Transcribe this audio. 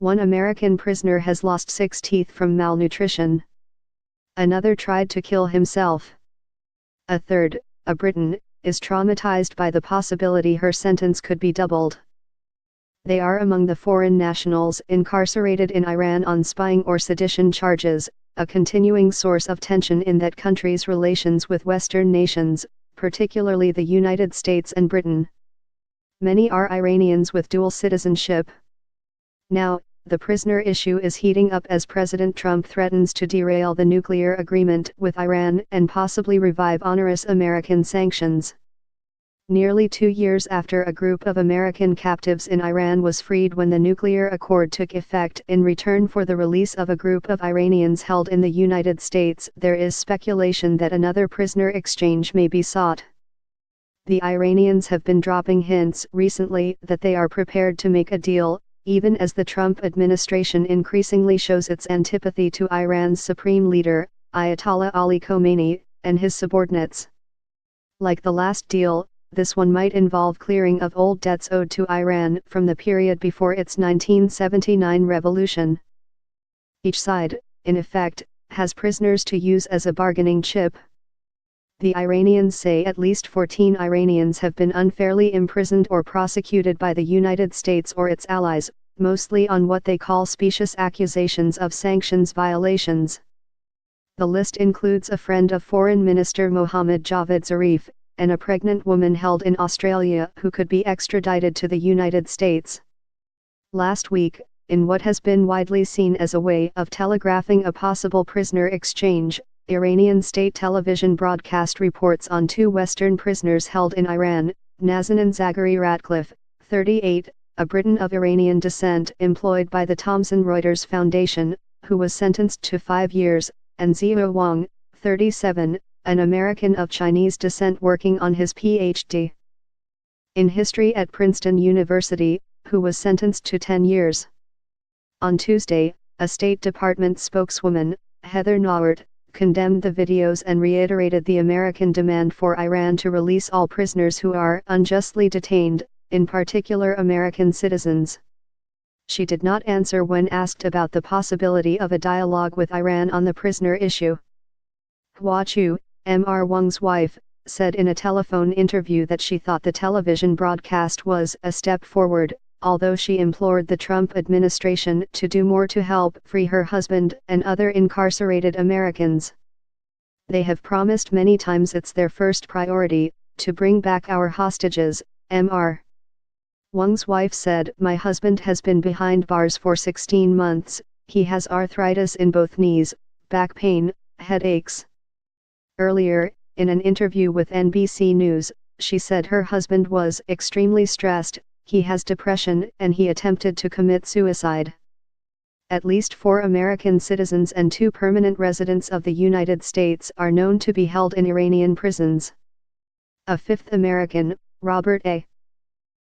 One American prisoner has lost 6 teeth from malnutrition. Another tried to kill himself. A third, a Briton, is traumatized by the possibility her sentence could be doubled. They are among the foreign nationals incarcerated in Iran on spying or sedition charges, a continuing source of tension in that country's relations with Western nations, particularly the United States and Britain. Many are Iranians with dual citizenship. Now, the prisoner issue is heating up as President Trump threatens to derail the nuclear agreement with Iran and possibly revive onerous American sanctions. Nearly 2 years after a group of American captives in Iran was freed when the nuclear accord took effect in return for the release of a group of Iranians held in the United States, there is speculation that another prisoner exchange may be sought. The Iranians have been dropping hints recently that they are prepared to make a deal, even as the Trump administration increasingly shows its antipathy to Iran's supreme leader, Ayatollah Ali Khamenei, and his subordinates. Like the last deal, this one might involve clearing of old debts owed to Iran from the period before its 1979 revolution. Each side, in effect, has prisoners to use as a bargaining chip. The Iranians say at least 14 Iranians have been unfairly imprisoned or prosecuted by the United States or its allies, mostly on what they call specious accusations of sanctions violations. The list includes a friend of Foreign Minister Mohammad Javad Zarif, and a pregnant woman held in Australia who could be extradited to the United States. Last week, in what has been widely seen as a way of telegraphing a possible prisoner exchange, Iranian state television broadcast reports on 2 Western prisoners held in Iran, Nazanin Zaghari Ratcliffe, 38, a Briton of Iranian descent employed by the Thomson Reuters Foundation, who was sentenced to 5 years, and Zhao Wang, 37, an American of Chinese descent working on his Ph.D. in history at Princeton University, who was sentenced to 10 years. On Tuesday, a State Department spokeswoman, Heather Nauert, condemned the videos and reiterated the American demand for Iran to release all prisoners who are unjustly detained, in particular American citizens. She did not answer when asked about the possibility of a dialogue with Iran on the prisoner issue. Hua Chu, Mr. Wang's wife, said in a telephone interview that she thought the television broadcast was a step forward, although she implored the Trump administration to do more to help free her husband and other incarcerated Americans. They have promised many times it's their first priority, to bring back our hostages, Mr. Wang's wife said, "My husband has been behind bars for 16 months, he has arthritis in both knees, back pain, headaches." Earlier, in an interview with NBC News, she said her husband was extremely stressed, he has depression, and he attempted to commit suicide. At least 4 American citizens and 2 permanent residents of the United States are known to be held in Iranian prisons. A 5th American, Robert A.